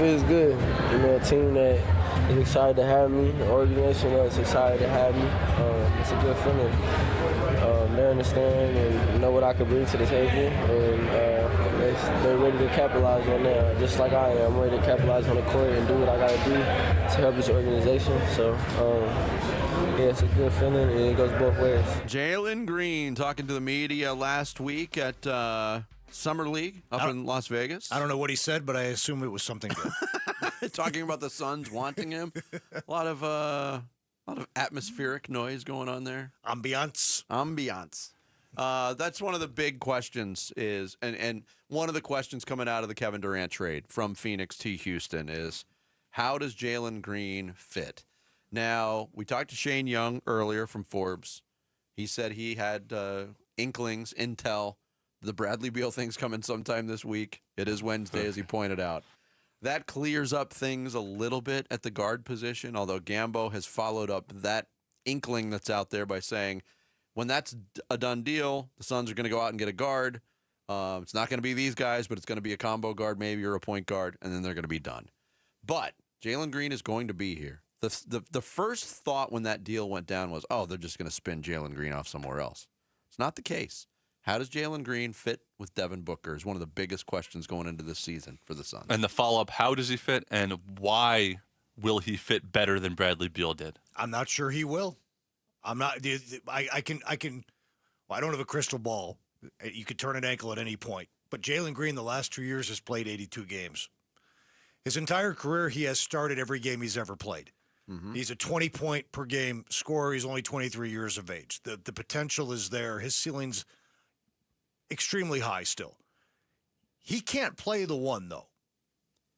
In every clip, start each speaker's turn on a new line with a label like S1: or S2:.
S1: feels good. You know, a team that is excited to have me, an organization that's excited to have me. It's a good feeling. They understand and know what I can bring to the table, and they're ready to capitalize on that, just like I am. I'm ready to capitalize on the court and do what I got to do to help this organization. So, yeah, it's a good feeling, and it goes both ways.
S2: Jalen Green talking to the media last week at Summer League up in Las Vegas.
S3: I don't know what he said, but I assume it was something good.
S2: Talking about the Suns wanting him. A lot of atmospheric noise going on there.
S3: Ambiance.
S2: That's one of the big questions is, and one of the questions coming out of the Kevin Durant trade from Phoenix to Houston is, how does Jalen Green fit? Now, we talked to Shane Young earlier from Forbes. He said he had inklings, intel. The Bradley Beal thing's coming sometime this week. It is Wednesday, as he pointed out. That clears up things a little bit at the guard position, although Gambo has followed up that inkling that's out there by saying, when that's a done deal, the Suns are going to go out and get a guard. It's not going to be these guys, but it's going to be a combo guard maybe or a point guard, and then they're going to be done. But Jalen Green is going to be here. The first thought when that deal went down was, oh, they're just going to spin Jalen Green off somewhere else. It's not the case. How does Jalen Green fit with Devin Booker is one of the biggest questions going into this season for the Suns.
S4: And the follow-up, how does he fit, and why will he fit better than Bradley Beal did?
S3: I'm not sure he will. I'm not. I can. Well, I don't have a crystal ball. You could turn an ankle at any point. But Jalen Green, the last 2 years, has played 82 games. His entire career, he has started every game he's ever played. Mm-hmm. He's a 20-point-per-game scorer. He's only 23 years of age. The potential is there. His ceiling's extremely high still. He can't play the one, though.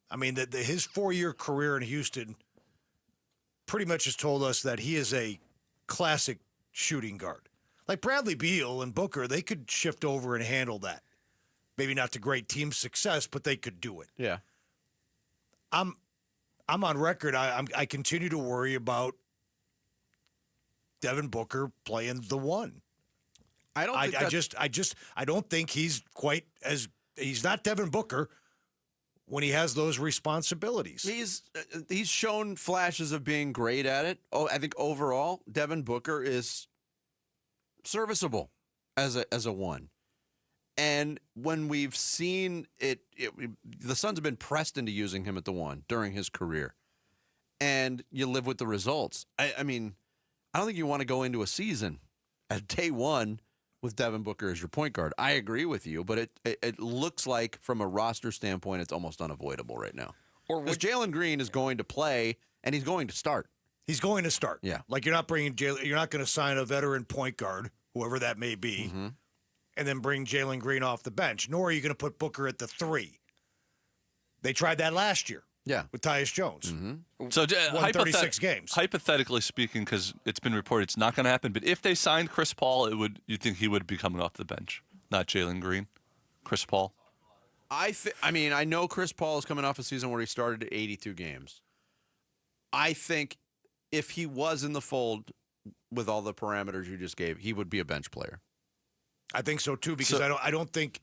S3: I mean, his 4-year career in Houston pretty much has told us that he is a classic shooting guard. Like Bradley Beal and Booker, they could shift over and handle that. Maybe not to great team success, but they could do it.
S2: Yeah.
S3: I'm on record. I continue to worry about Devin Booker playing the one. I don't think he's quite as he's not Devin Booker when he has those responsibilities.
S2: He's shown flashes of being great at it. Oh, I think overall Devin Booker is serviceable as a one. And when we've seen it, the Suns have been pressed into using him at the one during his career. And you live with the results. I mean, I don't think you want to go into a season at day one with Devin Booker as your point guard. I agree with you, but it looks like from a roster standpoint, it's almost unavoidable right now. Because Jalen Green is going to play, and he's going to start.
S3: He's going to start.
S2: Yeah.
S3: Like you're not going to sign a veteran point guard, whoever that may be, and then bring Jalen Green off the bench. Nor are you going to put Booker at the 3. They tried that last year.
S2: Yeah.
S3: With Tyus Jones.
S4: Mm-hmm. So
S3: 36 games.
S4: Hypothetically speaking, because it's been reported it's not going to happen, but if they signed Chris Paul, you think he would be coming off the bench, not Jalen Green? Chris Paul?
S2: I know Chris Paul is coming off a season where he started at 82 games. I think if he was in the fold with all the parameters you just gave, he would be a bench player.
S3: I think so too, because I don't think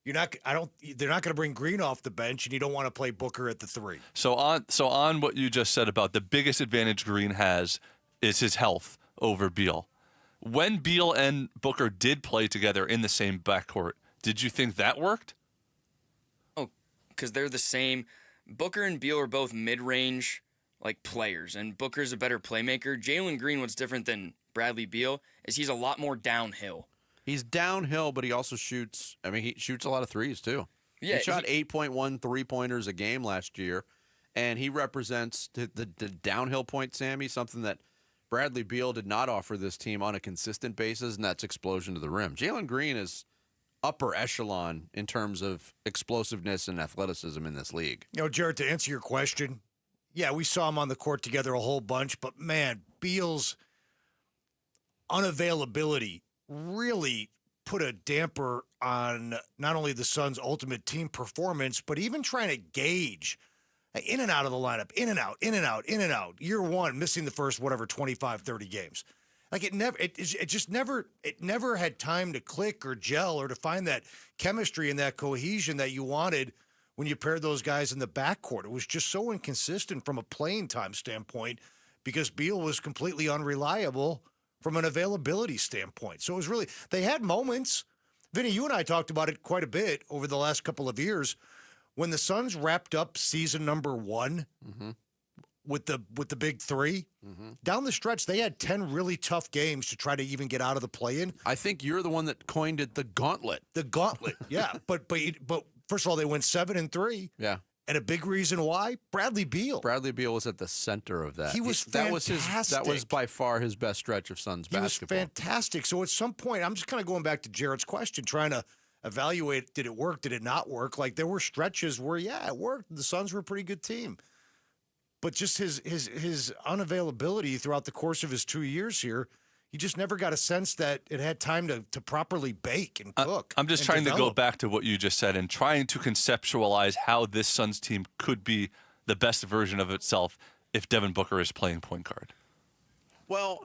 S3: they're not going to bring Green off the bench, and you don't want to play Booker at the 3.
S4: So on what you just said about the biggest advantage Green has is his health over Beal. When Beal and Booker did play together in the same backcourt, did you think that worked?
S5: Oh, because they're the same. Booker and Beal are both mid-range players, and Booker's a better playmaker. Jalen Green, what's different than Bradley Beal is he's a lot more downhill.
S2: He's downhill, but he also shoots. I mean, he shoots a lot of threes, too.
S5: Yeah,
S2: he shot 8.1 three-pointers a game last year, and he represents the downhill point, Sammy, something that Bradley Beal did not offer this team on a consistent basis, and that's explosion to the rim. Jalen Green is upper echelon in terms of explosiveness and athleticism in this league.
S3: Jared, to answer your question, yeah, we saw him on the court together a whole bunch, but, man, Beal's unavailability really put a damper on not only the Suns' ultimate team performance, but even trying to gauge in and out of the lineup, in and out, in and out, in and out. Year one, missing the first, 25, 30 games. It never had time to click or gel or to find that chemistry and that cohesion that you wanted when you paired those guys in the backcourt. It was just so inconsistent from a playing time standpoint because Beal was completely unreliable from an availability standpoint. So it was really, they had moments. Vinny, you and I talked about it quite a bit over the last couple of years. When the Suns wrapped up season number 1 with the big 3, down the stretch, they had 10 really tough games to try to even get out of the play-in.
S2: I think you're the one that coined it the gauntlet.
S3: The gauntlet, yeah. But first of all, they went 7-3.
S2: Yeah.
S3: And a big reason why, Bradley Beal.
S2: Bradley Beal was at the center of that.
S3: He was fantastic.
S2: That was by far his best stretch of Suns basketball.
S3: He was fantastic. So at some point, I'm just kind of going back to Jared's question, trying to evaluate, did it work, did it not work? Like, there were stretches where, yeah, it worked. The Suns were a pretty good team. But just his unavailability throughout the course of his 2 years here, you just never got a sense that it had time to properly bake and cook.
S4: I'm just trying to go back to what you just said and trying to conceptualize how this Suns team could be the best version of itself if Devin Booker is playing point guard.
S2: Well,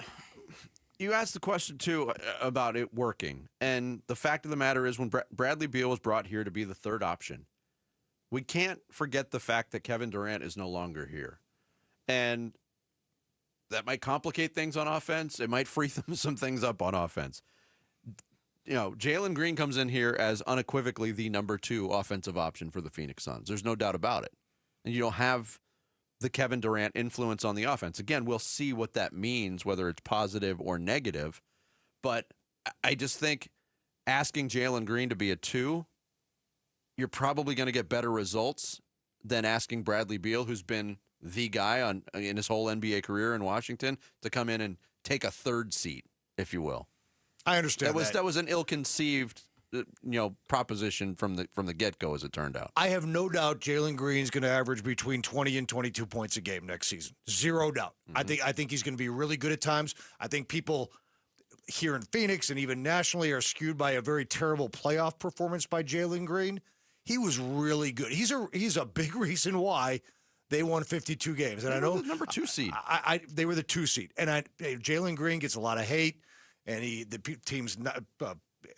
S2: you asked the question, too, about it working. And the fact of the matter is when Bradley Beal was brought here to be the third option, we can't forget the fact that Kevin Durant is no longer here. And that might complicate things on offense. It might free some things up on offense. You know, Jalen Green comes in here as unequivocally the number 2 offensive option for the Phoenix Suns. There's no doubt about it. And you don't have the Kevin Durant influence on the offense. Again, we'll see what that means, whether it's positive or negative. But I just think asking Jalen Green to be a 2, you're probably going to get better results than asking Bradley Beal, who's been the guy in his whole NBA career in Washington, to come in and take a third seat, if you will.
S3: I understand
S2: that was an ill-conceived proposition from the get-go, as it turned out.
S3: I have no doubt Jalen Green's going to average between 20 and 22 points a game next season. Zero doubt. I think he's going to be really good at times. I think people here in Phoenix and even nationally are skewed by a very terrible playoff performance by Jalen Green. He was really good. He's a big reason why they won 52 games. And I know
S2: the number 2 seed.
S3: They were the 2 seed. And Jalen Green gets a lot of hate, and the team's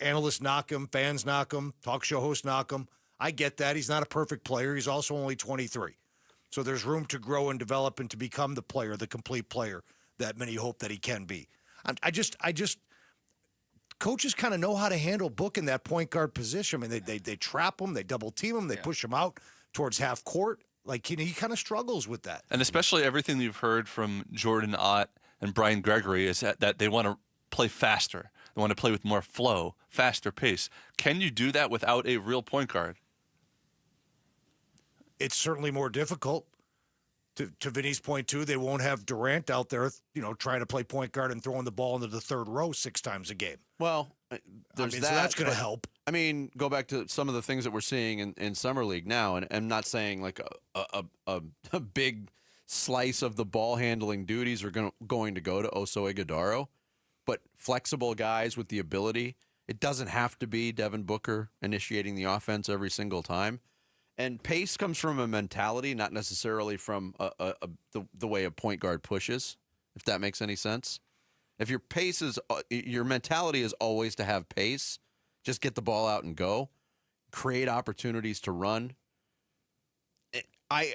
S3: analysts knock him, fans knock him, talk show hosts knock him. I get that. He's not a perfect player. He's also only 23. So there's room to grow and develop and to become the player, the complete player that many hope that he can be. I just coaches kind of know how to handle Book in that point guard position. I mean, they trap him, they double team him, they push him out towards half court. Like, he kind of struggles with that.
S4: And especially everything you've heard from Jordan Ott and Brian Gregory is that they want to play faster. They want to play with more flow, faster pace. Can you do that without a real point guard?
S3: It's certainly more difficult. To Vinny's point, too, they won't have Durant out there, trying to play point guard and throwing the ball into the third row 6 times a game.
S2: Well, there's that.
S3: So that's going to help.
S2: I mean, go back to some of the things that we're seeing in Summer League now, and I'm not saying like a big slice of the ball handling duties are going to go to Oso Ighodaro, but flexible guys with the ability. It doesn't have to be Devin Booker initiating the offense every single time. And pace comes from a mentality, not necessarily from the way a point guard pushes, if that makes any sense. If your mentality is always to have pace, just get the ball out and go, create opportunities to run. I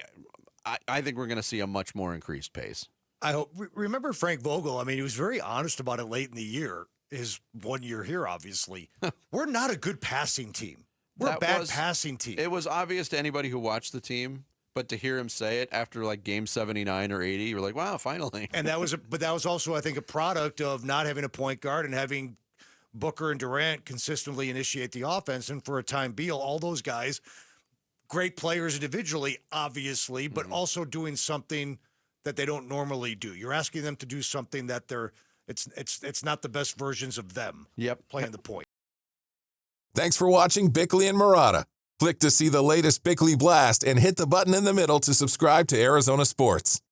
S2: think we're going to see a much more increased pace.
S3: I hope. Remember Frank Vogel? I mean, he was very honest about it late in the year. His 1 year here, obviously. We're not a good passing team. We're a bad passing team.
S2: It was obvious to anybody who watched the team, but to hear him say it after like game 79 or 80, you're like, wow, finally.
S3: And that was also, I think, a product of not having a point guard and having Booker and Durant consistently initiate the offense. And for a time, Beal, all those guys, great players individually, obviously, but also doing something that they don't normally do. You're asking them to do something that it's not the best versions of them.
S2: Yep.
S3: Playing the point.
S6: Thanks for watching Bickley and Marotta. Click to see the latest Bickley Blast and hit the button in the middle to subscribe to Arizona Sports.